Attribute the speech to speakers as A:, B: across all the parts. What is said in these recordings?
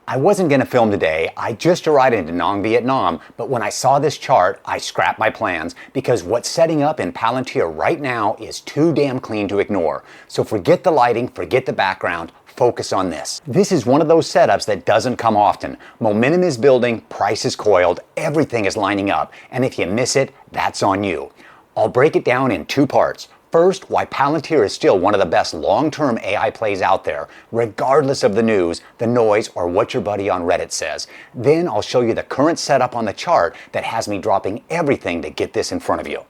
A: I wasn't going to film today. I just arrived in Da Nang, Vietnam, but when I saw this chart, I scrapped my plans because what's setting up in Palantir right now is too damn clean to ignore. So forget the lighting, forget the background, focus on this. This is one of those setups that doesn't come often. Momentum is building, price is coiled, everything is lining up, and if you miss it, that's on you. I'll break it down in two parts. First, why Palantir is still one of the best long-term AI plays out there, regardless of the news, the noise, or what your buddy on Reddit says. Then I'll show you the current setup on the chart that has me dropping everything to get this in front of you.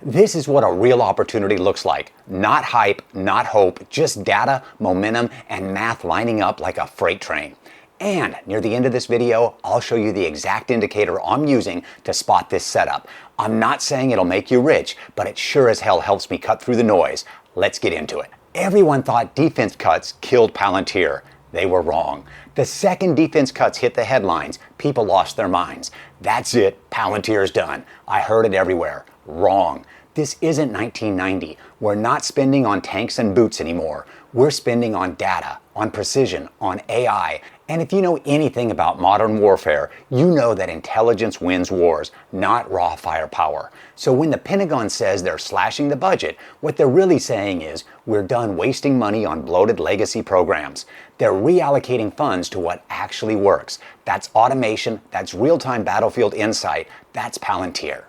A: This is what a real opportunity looks like. Not hype, not hope, just data, momentum, and math lining up like a freight train. And near the end of this video, I'll show you the exact indicator I'm using to spot this setup. I'm not saying it'll make you rich, but it sure as hell helps me cut through the noise. Let's get into it. Everyone thought defense cuts killed Palantir. They were wrong. The second defense cuts hit the headlines, people lost their minds. That's it, Palantir's done. I heard it everywhere. Wrong. This isn't 1990. We're not spending on tanks and boots anymore. We're spending on data, on precision, on AI. And if you know anything about modern warfare, you know that intelligence wins wars, not raw firepower. So when the Pentagon says they're slashing the budget, what they're really saying is we're done wasting money on bloated legacy programs. They're reallocating funds to what actually works. That's automation, that's real-time battlefield insight, that's Palantir.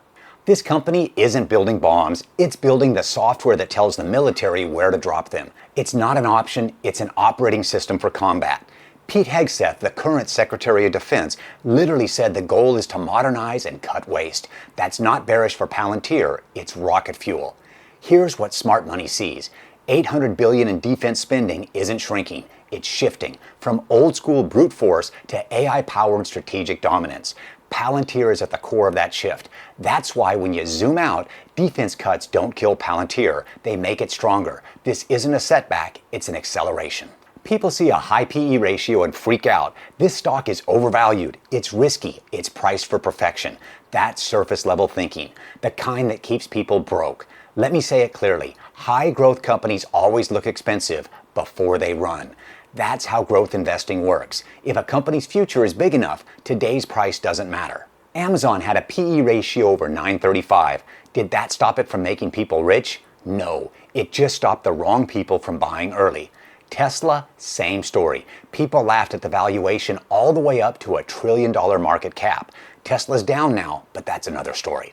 A: This company isn't building bombs, it's building the software that tells the military where to drop them. It's not an option, it's an operating system for combat. Pete Hegseth, the current Secretary of Defense, literally said the goal is to modernize and cut waste. That's not bearish for Palantir, it's rocket fuel. Here's what smart money sees. $800 billion in defense spending isn't shrinking, it's shifting from old school brute force to AI-powered strategic dominance. Palantir is at the core of that shift. That's why when you zoom out, defense cuts don't kill Palantir, they make it stronger. This isn't a setback, it's an acceleration. People see a high PE ratio and freak out. This stock is overvalued, it's risky, it's priced for perfection. That's surface level thinking, the kind that keeps people broke. Let me say it clearly, high growth companies always look expensive before they run. That's how growth investing works. If a company's future is big enough, today's price doesn't matter. Amazon had a PE ratio over 935. Did that stop it from making people rich? No, it just stopped the wrong people from buying early. Tesla, same story. People laughed at the valuation all the way up to $1 trillion market cap. Tesla's down now, but that's another story.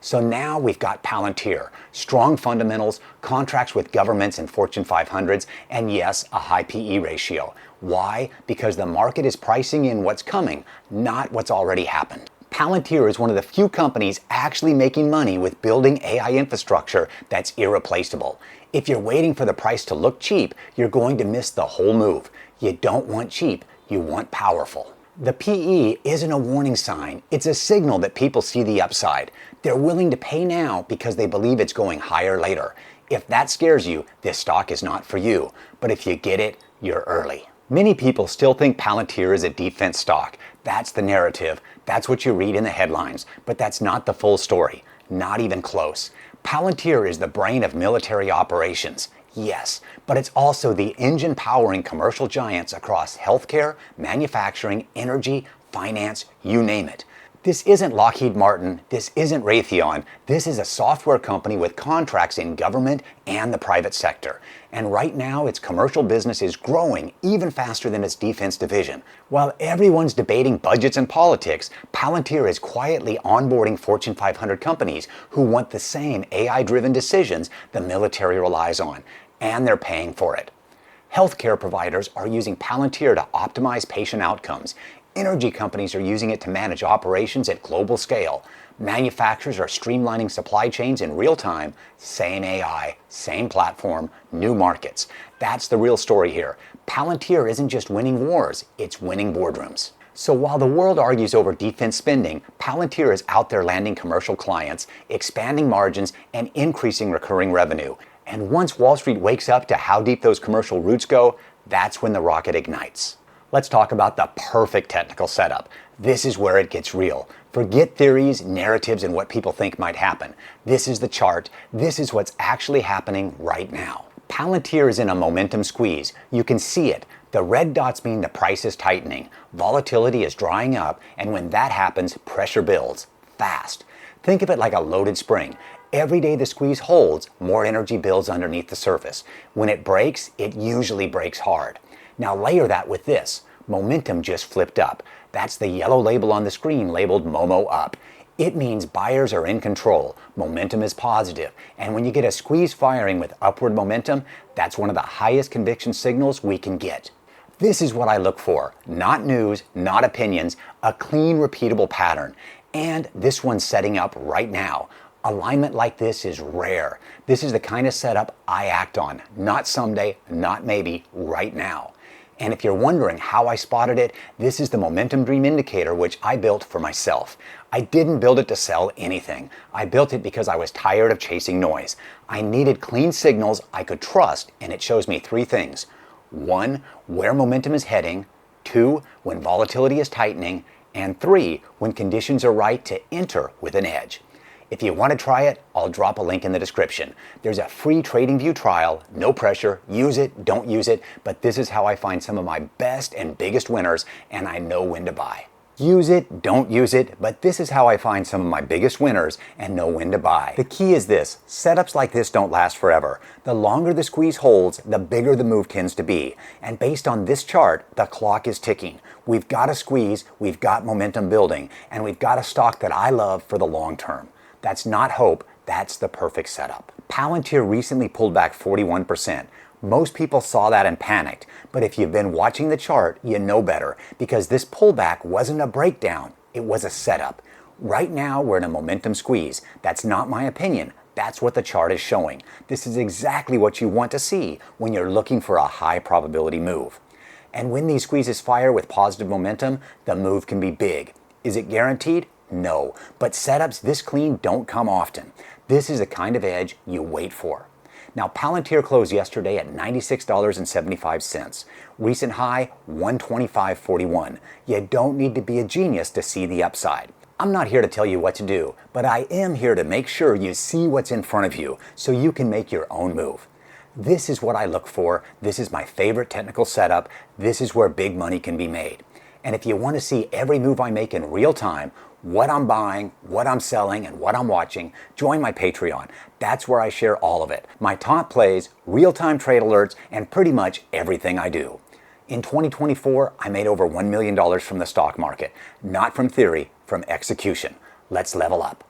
A: So now we've got Palantir, strong fundamentals, contracts with governments and Fortune 500s, and yes, a high PE ratio. Why? Because the market is pricing in what's coming, not what's already happened. Palantir is one of the few companies actually making money with building AI infrastructure that's irreplaceable. If you're waiting for the price to look cheap, you're going to miss the whole move. You don't want cheap, you want powerful. The PE isn't a warning sign, it's a signal that people see the upside. They're willing to pay now because they believe it's going higher later. If that scares you, this stock is not for you. But if you get it, you're early. Many people still think Palantir is a defense stock. That's the narrative. That's what you read in the headlines. But that's not the full story. Not even close. Palantir is the brain of military operations. Yes, but it's also the engine powering commercial giants across healthcare, manufacturing, energy, finance, you name it. This isn't Lockheed Martin, this isn't Raytheon, this is a software company with contracts in government and the private sector. And right now its commercial business is growing even faster than its defense division. While everyone's debating budgets and politics, Palantir is quietly onboarding Fortune 500 companies who want the same AI-driven decisions the military relies on. And they're paying for it. Healthcare providers are using Palantir to optimize patient outcomes. Energy companies are using it to manage operations at global scale. Manufacturers are streamlining supply chains in real time. Same AI, same platform, new markets. That's the real story here. Palantir isn't just winning wars, it's winning boardrooms. So while the world argues over defense spending, Palantir is out there landing commercial clients, expanding margins, and increasing recurring revenue. And once Wall Street wakes up to how deep those commercial roots go, that's when the rocket ignites. Let's talk about the perfect technical setup. This is where it gets real. Forget theories, narratives, and what people think might happen. This is the chart. This is what's actually happening right now. Palantir is in a momentum squeeze. You can see it. The red dots mean the price is tightening, volatility is drying up, and when that happens, pressure builds fast. Think of it like a loaded spring. Every day the squeeze holds, more energy builds underneath the surface. When it breaks, it usually breaks hard. Now layer that with this. Momentum just flipped up. That's the yellow label on the screen labeled Momo up. It means buyers are in control, momentum is positive, and when you get a squeeze firing with upward momentum, that's one of the highest conviction signals we can get. This is what I look for. Not news, not opinions, a clean, repeatable pattern. And this one's setting up right now. Alignment like this is rare. This is the kind of setup I act on. Not someday, not maybe, right now. And if you're wondering how I spotted it, this is the Momentum Dream Indicator, which I built for myself. I didn't build it to sell anything. I built it because I was tired of chasing noise. I needed clean signals I could trust, and it shows me three things. 1, where momentum is heading. 2, when volatility is tightening. And 3, when conditions are right to enter with an edge. If you want to try it, I'll drop a link in the description. There's a free TradingView trial, no pressure, use it, don't use it, but this is how I find some of my best and biggest winners, and I know when to buy. Use it, don't use it, but this is how I find some of my biggest winners and know when to buy. The key is this: setups like this don't last forever. The longer the squeeze holds, the bigger the move tends to be. And based on this chart, the clock is ticking. We've got a squeeze, we've got momentum building, and we've got a stock that I love for the long term. That's not hope, that's the perfect setup. Palantir recently pulled back 41%. Most people saw that and panicked, but if you've been watching the chart, you know better, because this pullback wasn't a breakdown, it was a setup. Right now, we're in a momentum squeeze. That's not my opinion. That's what the chart is showing. This is exactly what you want to see when you're looking for a high probability move. And when these squeezes fire with positive momentum, the move can be big. Is it guaranteed? No, but setups this clean don't come often. This is the kind of edge you wait for. Now, Palantir closed yesterday at $96.75. Recent high, $125.41. You don't need to be a genius to see the upside. I'm not here to tell you what to do, but I am here to make sure you see what's in front of you so you can make your own move. This is what I look for. This is my favorite technical setup. This is where big money can be made. And if you want to see every move I make in real time, what I'm buying, what I'm selling, and what I'm watching, join my Patreon. That's where I share all of it. My top plays, real-time trade alerts, and pretty much everything I do. In 2024, I made over $1 million from the stock market. Not from theory, from execution. Let's level up.